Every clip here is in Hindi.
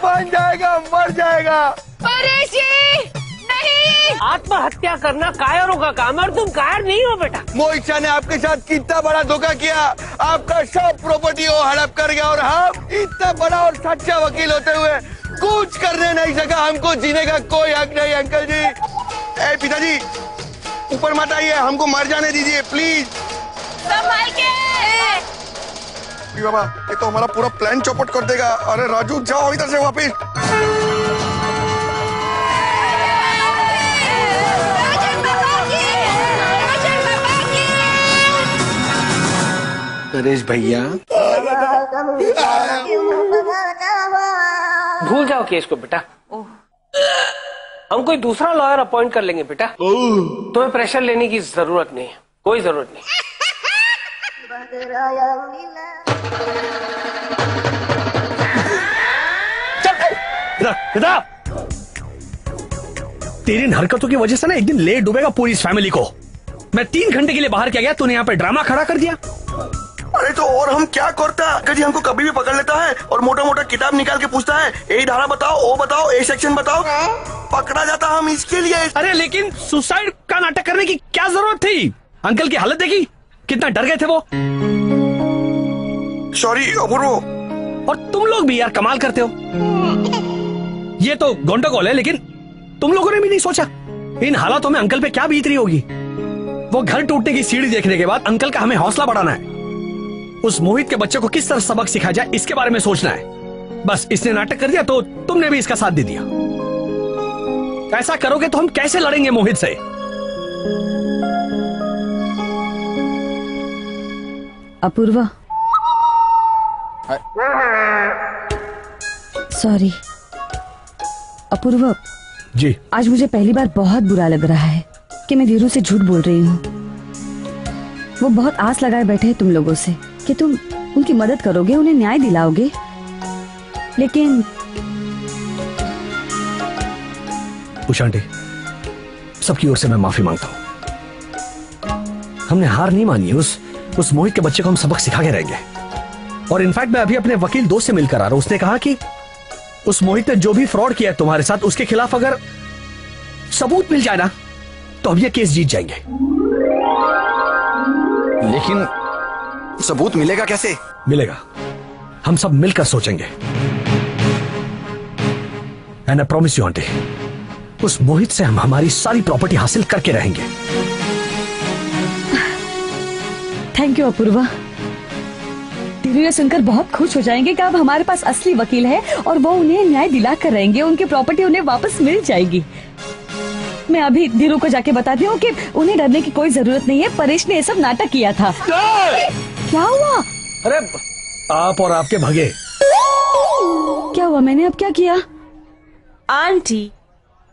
बन जाएगा, मर जाएगा। परेश जी नहीं, आत्महत्या करना कायरों का काम है और तुम कायर नहीं हो बेटा। मोहित शाह ने आपके साथ कितना बड़ा धोखा किया, आपका सब प्रॉपर्टी वो हड़प कर गया और हम इतना बड़ा और सच्चा वकील होते हुए कुछ करने नहीं सका। हमको जीने का कोई हक नहीं। अंकल जी, ए पिताजी ऊपर मत आइए, हमको मर जाने दीजिए प्लीज। संभाल के। बाबा ये तो हमारा पूरा प्लान चौपट कर देगा। अरे राजू जाओ इधर से वापिस। नरेश भैया भूल जाओ केस को बेटा, हम कोई दूसरा लॉयर अपॉइंट कर लेंगे बेटा। तुम्हें प्रेशर लेने की जरूरत नहीं है, कोई जरूरत नहीं। चल तेरी इन हरकतों की वजह से ना एक दिन लेट डूबेगा पूरी इस फैमिली को। मैं 3 घंटे के लिए बाहर क्या गया, तूने यहाँ पे ड्रामा खड़ा कर दिया। अरे तो और हम क्या करता, कभी हमको कभी भी पकड़ लेता है और मोटा मोटा किताब निकाल के पूछता है, ए धारा बताओ, ओ बताओ, ए सेक्शन बताओ, पकड़ा जाता हम इसके लिए। अरे लेकिन सुसाइड का नाटक करने की क्या जरूरत थी? अंकल की हालत देखी, कितना डर गए थे वो। सॉरी अपूर्व। और तुम लोग भी यार कमाल करते हो। ये तो गोंडागोल है, लेकिन तुम लोगों ने भी नहीं सोचा इन हालातों में अंकल पे क्या बीत रही होगी। वो घर टूटने की सीढ़ी देखने के बाद अंकल का हमें हौसला बढ़ाना है। उस मोहित के बच्चे को किस तरह सबक सिखाया जाए इसके बारे में सोचना है। बस इसने नाटक कर दिया तो तुमने भी इसका साथ दे दिया। ऐसा करोगे तो हम कैसे लड़ेंगे मोहित से? अपूर्वा सॉरी। अपूर्वा जी, आज मुझे पहली बार बहुत बुरा लग रहा है कि मैं धीरू से झूठ बोल रही हूँ। वो बहुत आस लगाए बैठे हैं तुम लोगों से कि तुम उनकी मदद करोगे, उन्हें न्याय दिलाओगे, लेकिन उषा आंटी, सबकी ओर से मैं माफी मांगता हूँ। हमने हार नहीं मानी। उस मोहित के बच्चे को हम सबक सिखा के रहेंगे। और इनफैक्ट मैं अभी अपने वकील दोस्त से मिलकर आ रहा हूँ। उसने कहा कि उस मोहित ने जो भी फ्रॉड किया है तुम्हारे साथ, उसके खिलाफ अगर सबूत मिल जाए ना तो हम ये केस जीत जाएंगे। लेकिन सबूत मिलेगा कैसे? मिलेगा, हम सब मिलकर सोचेंगे। And I promise you aunty, उस मोहित से हम हमारी सारी प्रॉपर्टी हासिल करके रहेंगे। Thank you Apoorva. धीरू ये सुनकर बहुत खुश हो जाएंगे कि अब हमारे पास असली वकील है और वो उन्हें न्याय दिला कर रहेंगे। उनकी प्रॉपर्टी उन्हें वापस मिल जाएगी। मैं अभी धीरू को जाके बताती हूँ कि उन्हें डरने की कोई जरूरत नहीं है। परेश ने ये सब नाटक किया था। क्या हुआ? अरे आप और आपके भगे। क्या हुआ? मैंने अब क्या किया? आंटी,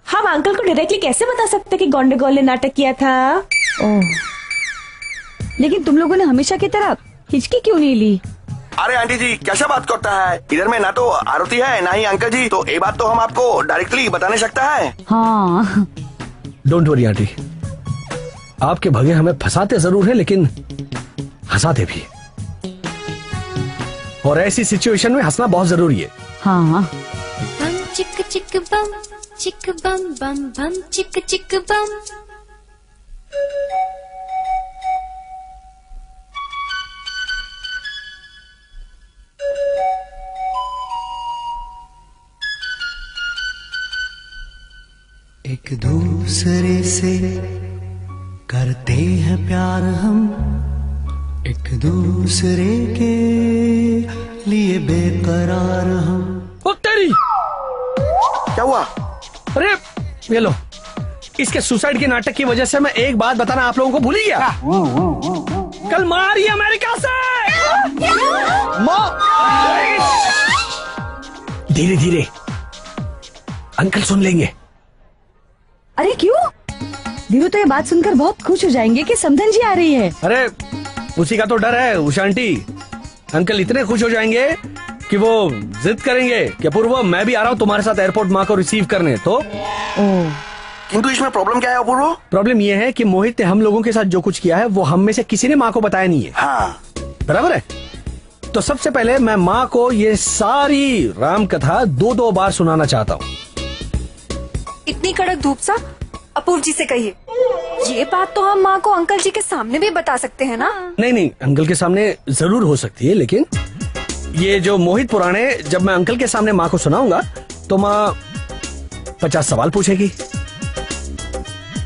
हम अंकल को डायरेक्टली कैसे बता सकते कि गोंडागोल ने नाटक किया था? ओह, लेकिन तुम लोगों ने हमेशा की तरह हिचकी क्यों नहीं ली? अरे आंटी जी कैसा बात करता है, इधर में ना तो आरती है ना ही अंकल जी, तो ये बात तो हम आपको डायरेक्टली बता नहीं सकता है। हाँ डोंट वरी आंटी, आपके भगे हमें फंसाते जरूर है लेकिन हंसाते भी। और ऐसी सिचुएशन में हंसना बहुत जरूरी है। हाँ। बम चिक चिक बम बम बम चिक चिक बम। एक दूसरे से करते हैं प्यार हम, एक दूसरे के लिए बेकरार हम। ओ तेरी! क्या हुआ? अरे ये लो, इसके सुसाइड के नाटक की वजह से मैं एक बात बताना आप लोगों को भूल ही गया। कल मारी अमेरिका से। धीरे धीरे, अंकल सुन लेंगे। अरे क्यों? धीरू तो ये बात सुनकर बहुत खुश हो जाएंगे कि समधन जी आ रही है। अरे उसी का तो डर है उषा आंटी। अंकल इतने खुश हो जाएंगे कि वो जिद करेंगे कि अपूर्व मैं भी आ रहा हूँ तुम्हारे साथ एयरपोर्ट माँ को रिसीव करने। तो किंतु इसमें प्रॉब्लम क्या है अपूर्व? प्रॉब्लम ये है कि मोहित ने हम लोगों के साथ जो कुछ किया है वो हम में से किसी ने माँ को बताया नहीं है। हाँ बराबर है। तो सबसे पहले मैं माँ को ये सारी राम कथा 2-2 बार सुनाना चाहता हूँ। इतनी कड़क धूप सा अपूर्व जी से कहिए। ये बात तो हम माँ को अंकल जी के सामने भी बता सकते हैं ना? नहीं, अंकल के सामने जरूर हो सकती है, लेकिन ये जो मोहित पुराणे जब मैं अंकल के सामने माँ को सुनाऊंगा तो माँ 50 सवाल पूछेगी,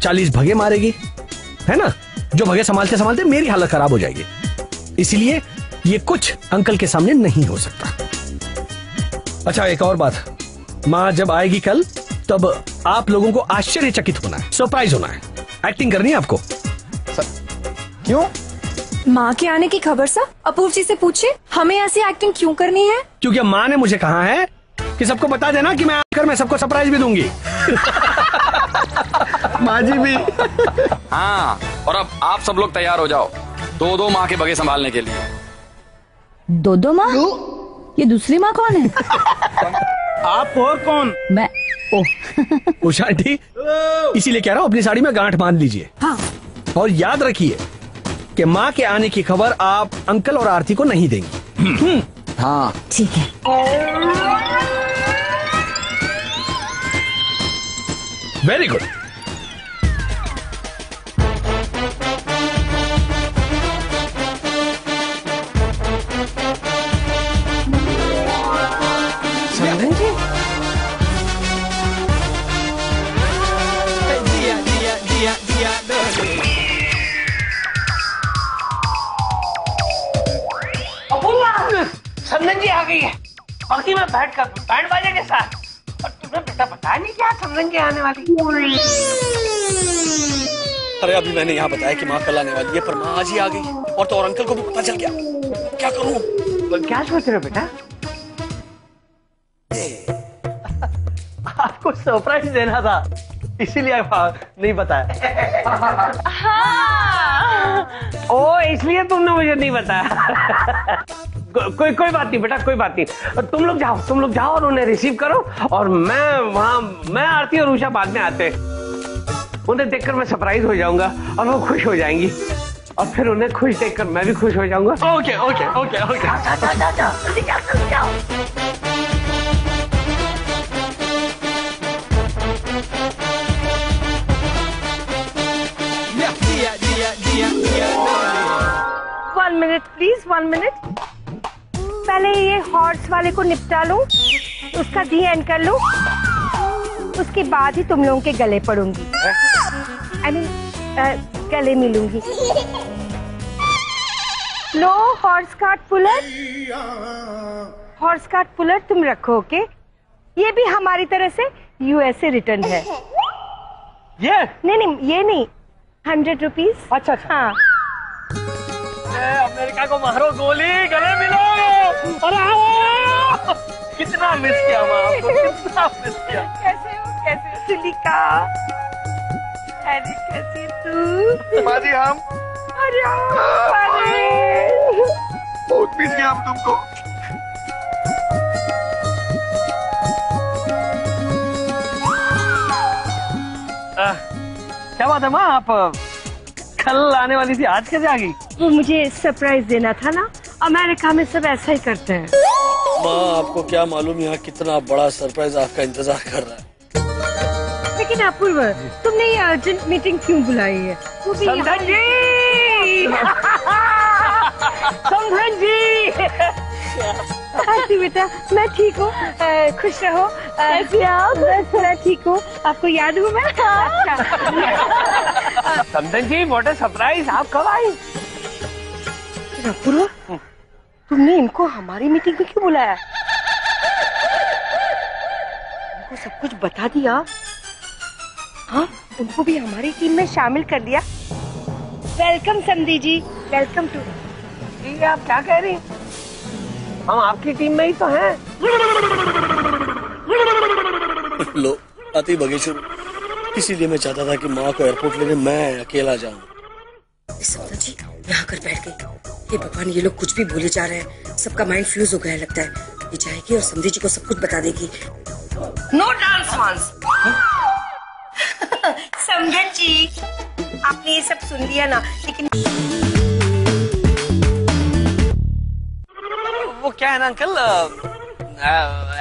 40 भगे मारेगी, है ना? जो भगे संभालते संभालते मेरी हालत खराब हो जाएगी। इसलिए ये कुछ अंकल के सामने नहीं हो सकता। अच्छा, एक और बात, माँ जब आएगी कल तब आप लोगों को आश्चर्यचकित होना है, सरप्राइज होना है, एक्टिंग करनी है आपको। क्यों? माँ के आने की खबर सा अपूर्व जी से पूछे, हमें ऐसी एक्टिंग क्यों करनी है? क्योंकि माँ ने मुझे कहा है कि सबको बता देना कि मैं आकर मैं सबको सरप्राइज भी दूंगी। माँ जी भी। हाँ, और अब आप सब लोग तैयार हो जाओ 2-2 माँ के बगे संभालने के लिए। 2-2 माँ? ये दूसरी माँ कौन है? आप और कौन? मैं। उषा आंटी, इसीलिए कह रहा हूँ अपनी साड़ी में गांठ बांध लीजिए। हाँ। और याद रखिए कि माँ के आने की खबर आप अंकल और आरती को नहीं देंगी। हाँ ठीक है। Very good. समधन जी आ गई है, बाकी मैं बैठ कर बैंड बाजे के साथ। और तुम्हें बेटा बताया नहीं क्या समधन जी आने वाली? अरे अभी मैंने यहाँ बताया कि माँ कल आने वाली है, पर माँ आज ही आ गई और तो और अंकल को भी पता चल गया। क्या करूँ? क्या सोच रहे हो बेटा? आपको सरप्राइज देना था, इसीलिए नहीं बताया। ओ, इसलिए तुमने मुझे नहीं बताया। कोई बात नहीं बेटा, कोई बात नहीं। तुम लोग जाओ और उन्हें रिसीव करो, और मैं आरती और उषा बाद में आते हैं। उन्हें देखकर मैं सरप्राइज हो जाऊंगा और वो खुश हो जाएंगी, और फिर उन्हें खुश देखकर मैं भी खुश हो जाऊंगा। Okay okay okay okay. जाओ। One minute please, 1 minute। पहले ये हॉर्स वाले को निपटा लो, उसका दी एंड कर लो, उसके बाद ही तुम लोगों के गले पड़ूंगी। I mean, गले मिलूंगी। लो हॉर्स कार्ट पुलर तुम रखो, ओके? ये भी हमारी तरह से यूएसए रिटर्न है। ये नहीं ये नहीं, 100 रुपीज। अच्छा। हाँ। अमेरिका को मारो गोली, गले मिलो। अरे आओ। कितना मिस किया माँ आपको, कितना मिस किया। कैसे सिलिका? अरे कैसी तू? माँ जी हम। अरे बहुत मिस किया हम तुमको। क्या बात है माँ, आप कल आने वाली थी, आज कैसे आ गई? वो मुझे सरप्राइज देना था ना, अमेरिका में सब ऐसा ही करते हैं। माँ आपको क्या मालूम यहाँ कितना बड़ा सरप्राइज आपका इंतजार कर रहा है। लेकिन अपूर्व, तुमने ये अर्जेंट मीटिंग क्यों बुलाई है? समधन जी। समधन जी। आरती बेटा, मैं ठीक हूँ, खुश रहो। कैसे आप? मैं ठीक हूँ, आपको याद हूँ मैं? अच्छा। समधन जी, व्हाट अ सरप्राइज, आप कब आई? अपूर्व, तुमने इनको हमारी मीटिंग में क्यों बुलाया? उनको सब कुछ बता दिया? हाँ, उनको भी हमारी टीम में शामिल कर दिया। वेलकम समधी जी, वेलकम टू। ये आप क्या कह रही? हम आपकी टीम में ही तो हैं। लो आती बगे शुरू, इसीलिए मैं चाहता था कि माँ को एयरपोर्ट लेने मैं अकेला जाऊँ। समधा जी यहाँ कर बैठ गई। हे भगवान, ये लोग कुछ भी बोले जा रहे हैं, सबका माइंड फ्यूज हो गया लगता है। ये जाएगी और समधी जी को सब कुछ बता देगी। नो डांस वांस। समधन जी, आपने ये सब सुन लिया ना, लेकिन क्या है ना अंकल,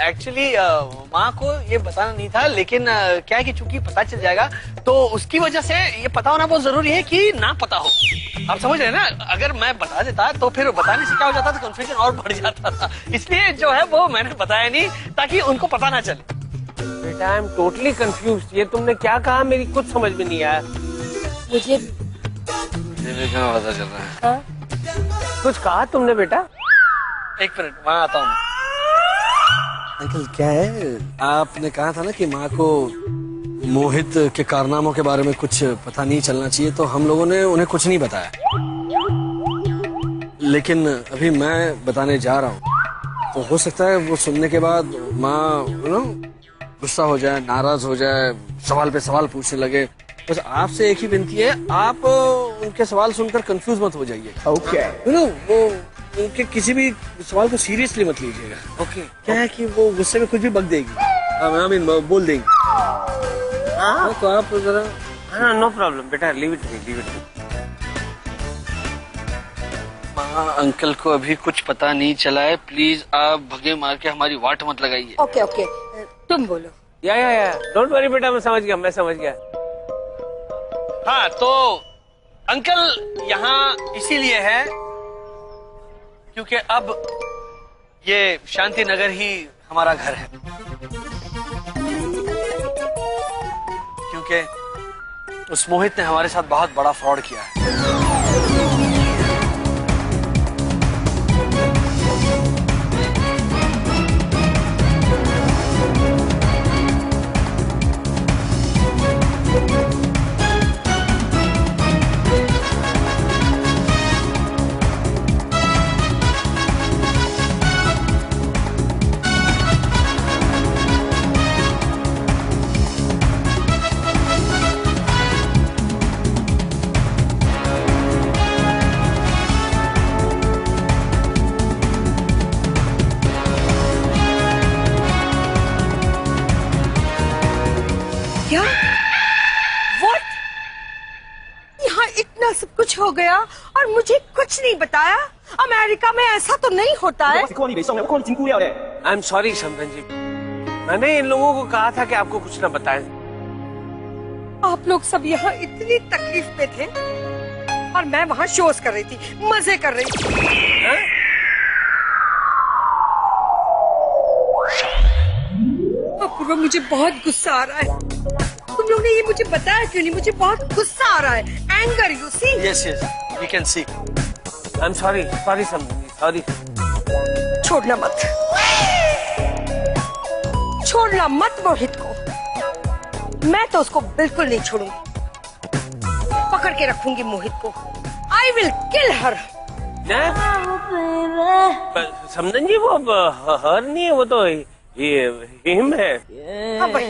एक्चुअली माँ को ये बताना नहीं था, लेकिन क्या है कि चूंकि पता चल जाएगा तो उसकी वजह से ये पता होना बहुत जरूरी है कि ना पता हो। आप समझ रहे हैं ना, अगर मैं बता देता तो फिर बताने से क्या हो जाता था, कंफ्यूजन और बढ़ जाता था। इसलिए जो है वो मैंने बताया नहीं, ताकि उनको पता ना चले। बेटा आई एम टोटली कंफ्यूज्ड। ये तुमने क्या कहा, मेरी कुछ समझ में नहीं आया। मुझे कहाँ पता चल रहा है? हाँ? कुछ कहा तुमने बेटा? एक मिनट, वहाँ आता हूँ। अंकल क्या है, आपने कहा था ना कि माँ को मोहित के कारनामों के बारे में कुछ पता नहीं चलना चाहिए, तो हम लोगों ने उन्हें कुछ नहीं बताया। लेकिन अभी मैं बताने जा रहा हूँ, तो हो सकता है वो सुनने के बाद माँ गुस्सा हो जाए, नाराज हो जाए, सवाल पे सवाल पूछने लगे। बस आपसे एक ही विनती है, आप उनके सवाल सुनकर कंफ्यूज मत हो जाइए। ओके। वो उनके किसी भी सवाल को सीरियसली मत लीजिएगा। ओके। क्या है कि वो गुस्से में कुछ भी बक देगी, बोल देंगी। तो आप जरा। हाँ नो प्रॉब्लम बेटा, लीव इट मी। माँ अंकल को अभी कुछ पता नहीं चला है, प्लीज आप भगे मार के हमारी वाट मत लगाइए। ओके ओके, तुम बोलो। या डोंट वरी बेटा, मैं समझ गया। हाँ तो अंकल यहाँ इसीलिए है क्योंकि अब ये शांति नगर ही हमारा घर है, क्योंकि उस मोहित ने हमारे साथ बहुत बड़ा फ्रॉड किया है। क्या? What? यहाँ इतना सब कुछ हो गया और मुझे कुछ नहीं बताया। अमेरिका में ऐसा तो नहीं होता है। आई एम सॉरी समधन जी, मैंने इन लोगों को कहा था कि आपको कुछ ना बताएं। आप लोग सब यहाँ इतनी तकलीफ में थे और मैं वहाँ शोज कर रही थी, मजे कर रही थी। अपूर्वा मुझे बहुत गुस्सा आ रहा है। तुम लोग ने ये मुझे बताया क्यों नहीं? मुझे बहुत गुस्सा आ रहा है। Anger, you see? Yes we can see. I am sorry समधन जी, सॉरी। छोड़ना मत मोहित को। मैं तो उसको बिल्कुल नहीं छोड़ूंगी, पकड़ के रखूंगी मोहित को। आई विल किल हर। समधन जी वो हर नहीं है, वो तो हिम है। हाँ भाई,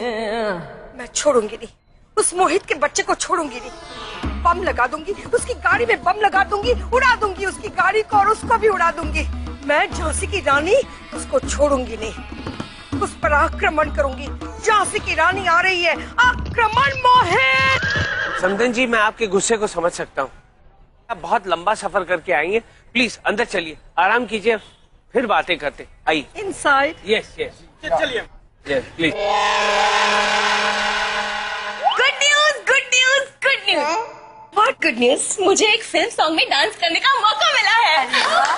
मैं छोड़ूंगी नहीं, उस मोहित के बच्चे को छोड़ूंगी नहीं। बम लगा दूंगी, उसकी गाड़ी में बम लगा दूंगी, उड़ा दूंगी उसकी गाड़ी को और उसको भी उड़ा दूंगी। मैं झांसी की रानी उसको छोड़ूंगी नहीं, उस पर आक्रमण करूंगी। झांसी की रानी आ रही है, आक्रमण मोहित। समधन जी मैं आपके गुस्से को समझ सकता हूँ, आप बहुत लंबा सफर करके आई हैं, प्लीज अंदर चलिए, आराम कीजिए, फिर बातें करते। आइए इनसाइड। यस चलिए, yes please. Good news. What good news? मुझे एक फिल्म सॉन्ग में डांस करने का मौका मिला है।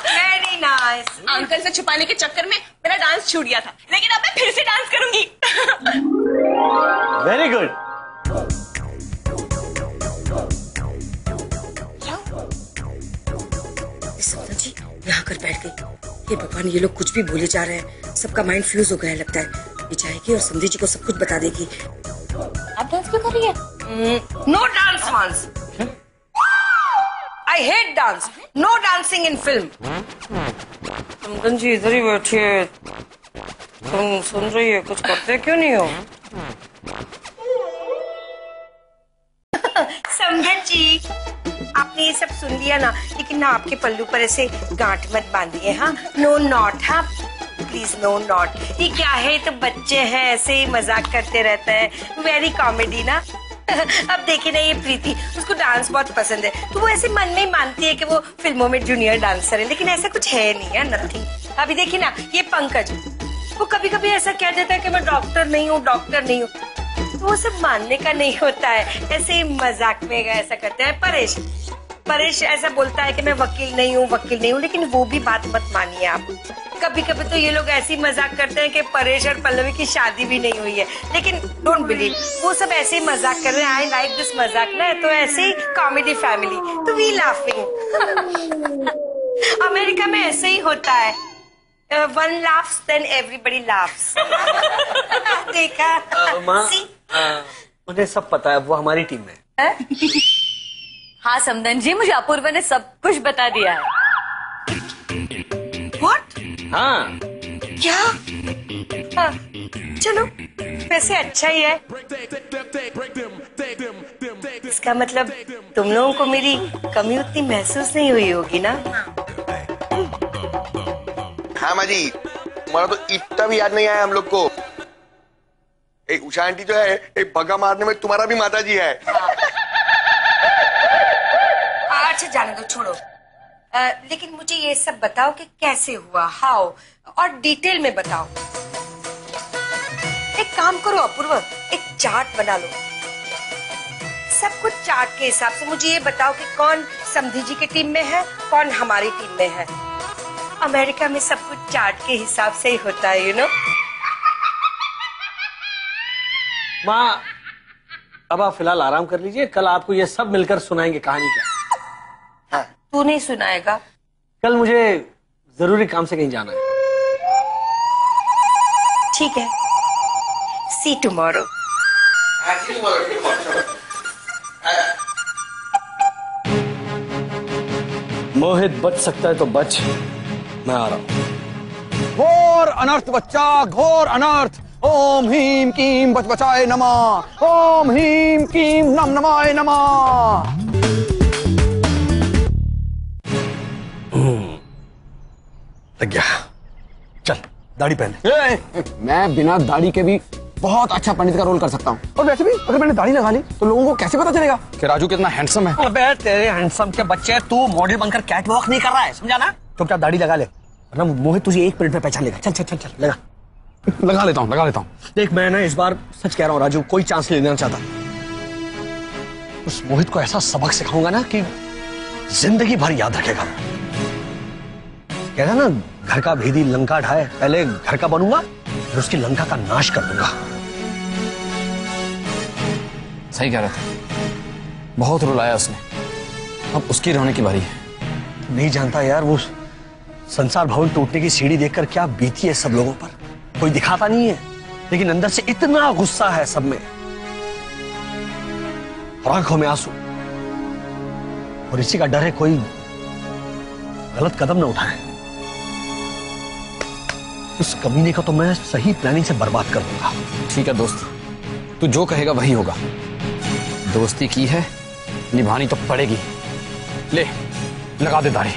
Very nice. अंकल से छुपाने के चक्कर में मेरा डांस छूट गया था, लेकिन अब मैं फिर से डांस करूंगी। Very good. समधन जी यहाँ कर बैठ गई। ये भगवान, ये लोग कुछ भी बोले जा रहे हैं, सबका माइंड फ्यूज हो गया लगता है। ये जाएगी और समधी जी को सब कुछ बता देगी। आप डांस क्यों कर रही है? No dance once. I hate dance. No dancing in film. समधन जी इधर ही बैठिए, तुम सुन रही है, कुछ करते क्यों नहीं हो? समधन जी, आपने ये सब सुन लिया ना, लेकिन ना आपके पल्लू पर ऐसे गांठ मत बांधिए। हाँ, नो नॉट। हाँ प्लीज, नो नॉट। ये क्या है, तो बच्चे हैं, ऐसे ही मजाक करते रहते हैं। वेरी कॉमेडी ना। अब देखिए ना, ये प्रीति, उसको डांस बहुत पसंद है, तो वो ऐसे मन में ही मानती है कि वो फिल्मों में जूनियर डांसर है, लेकिन ऐसा कुछ है नहीं है, नथिंग। अभी देखिए ना, ये पंकज, वो कभी कभी ऐसा कह देता है कि मैं डॉक्टर नहीं हूँ, डॉक्टर नहीं हूँ, तो वो सब मानने का नहीं होता है, ऐसे ही मजाक में ऐसा करते हैं। परेश ऐसा बोलता है कि मैं वकील नहीं हूँ, लेकिन वो भी बात मत मानिए आप। कभी कभी तो ये लोग ऐसी मजाक करते हैं कि परेश और पल्लवी की शादी भी नहीं हुई है, लेकिन डोंट बिलीव, वो सब ऐसे ही मजाक कर रहे हैं। आई लाइक दिस मजाक ना, तो ऐसे ही कॉमेडी फैमिली, तो वी लाफिंग। अमेरिका में ऐसे ही होता है, one laughs then everybody laughs। देखा? मुझे सब पता है, वो हमारी टीम में है। हाँ समदन जी, मुझे अपूर्वा ने सब कुछ बता दिया है। What? हाँ। क्या? हाँ, चलो, वैसे अच्छा ही है। इसका मतलब तुम लोगों को मेरी कमी उतनी महसूस नहीं हुई होगी ना? हाँ माँ जी, तुम्हारा तो इतना भी याद नहीं आया हम लोग को। एक उषा आंटी जो है, एक भगा मारने में तुम्हारा भी माता जी है। अच्छा जाने दो, छोड़ो। लेकिन मुझे ये सब बताओ कि कैसे हुआ, हाउ, और डिटेल में बताओ। एक काम करो अपूर्व, एक चार्ट बना लो, सब कुछ चार्ट के हिसाब से मुझे ये बताओ कि कौन समधी जी की टीम में है, कौन हमारी टीम में है। अमेरिका में सब कुछ चार्ट के हिसाब से ही होता है, यू नो। माँ, अब आप फिलहाल आराम कर लीजिए, कल आपको ये सब मिलकर सुनाएंगे कहानी क्या। हाँ, तू नहीं सुनाएगा? कल मुझे जरूरी काम से कहीं जाना है। ठीक है, सी टुमारो। मोहित बच सकता है तो बच, मैं आ रहा हूं। घोर अनर्थ बच्चा, घोर अनर्थ। ओम हीम कीम बच बचाए नमः, ओम हीम कीम नम नमाय नमः। लग गया। चल दाढ़ी पहन। मैं बिना दाढ़ी के भी बहुत अच्छा पंडित का रोल कर सकता हूँ, और वैसे भी अगर मैंने दाढ़ी लगा ली तो लोगों को कैसे पता चलेगा कि राजू कितना हैंडसम है। अबे तेरे हैंडसम के बच्चे, तू मॉडल बनकर कैट वॉक नहीं कर रहा है, समझा ना? चुपचाप दाढ़ी लगा ले, वरना मोहित तुझे 1 मिनट में पहचान लेगा। चल चल चल चल लगा। लगा लेता हूँ। देख मैं ना इस बार सच कह रहा हूँ राजू, कोई चांस नहीं लेना चाहता। उस मोहित को ऐसा सबक सिखाऊंगा ना कि जिंदगी भर याद रखेगा। कहता ना, घर का भेदी लंका ढाए, पहले घर का बनूंगा फिर उसकी लंका का नाश कर दूंगा। सही कह रहा था, बहुत रुलाया उसने, अब उसकी रोने की बारी है। नहीं जानता यार, वो संसार भवन टूटने की सीढ़ी देखकर क्या बीती है सब लोगों पर। कोई दिखाता नहीं है, लेकिन अंदर से इतना गुस्सा है सब में, और आंखों में आंसू, और इसी का डर है कोई गलत कदम न उठाए। उस कमीने को तो मैं सही प्लानिंग से बर्बाद कर दूंगा। ठीक है दोस्त, तू जो कहेगा वही होगा। दोस्ती की है, निभानी तो पड़ेगी। ले लगा दे दाढ़ी।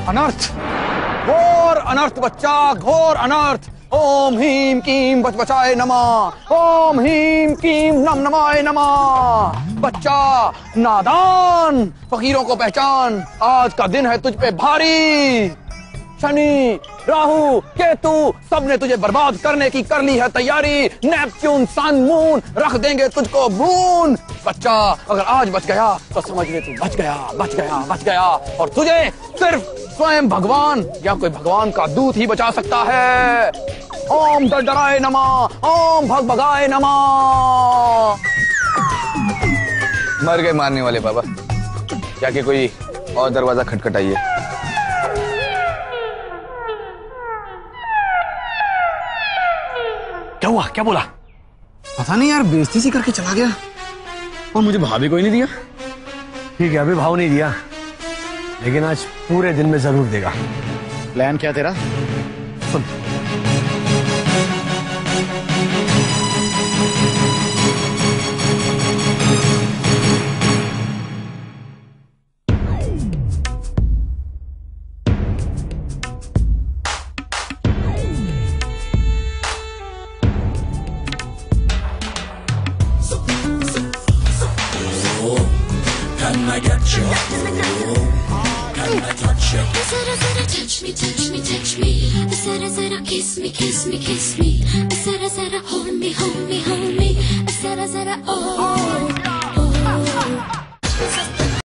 अनर्थ, घोर अनर्थ बच्चा, घोर अनर्थ। ओम हीम कीम बच बचाए नमः, ओम हीम कीम नम नमाय नमः। बच्चा नादान, फकीरों को पहचान, आज का दिन है तुझ पे भारी। शनि, राहु, केतु सबने तुझे बर्बाद करने की कर ली है तैयारी। नेपच्यून, सन, मून रख देंगे तुझको भून। बच्चा अगर आज बच गया तो समझ ले तू बच गया, बच गया, बच गया, और तुझे सिर्फ स्वयं भगवान या कोई भगवान का दूत ही बचा सकता है। ओम डराए नमः, ओम भगाए नमः। मर गए मारने वाले बाबा, जाके कोई और दरवाजा खटखटाइए। क्या हुआ, क्या बोला? पता नहीं यार, बेइज्जती सी करके चला गया, और मुझे भाव भी कोई नहीं दिया। ठीक है, अभी भाव नहीं दिया, लेकिन आज पूरे दिन में जरूर देगा। प्लान क्या तेरा? सुन, Can I get you? Can I touch you? Zara zara touch me, touch me, touch me. Zara zara kiss me, kiss me, kiss me. Zara zara hold me, hold me, hold me. Zara zara oh.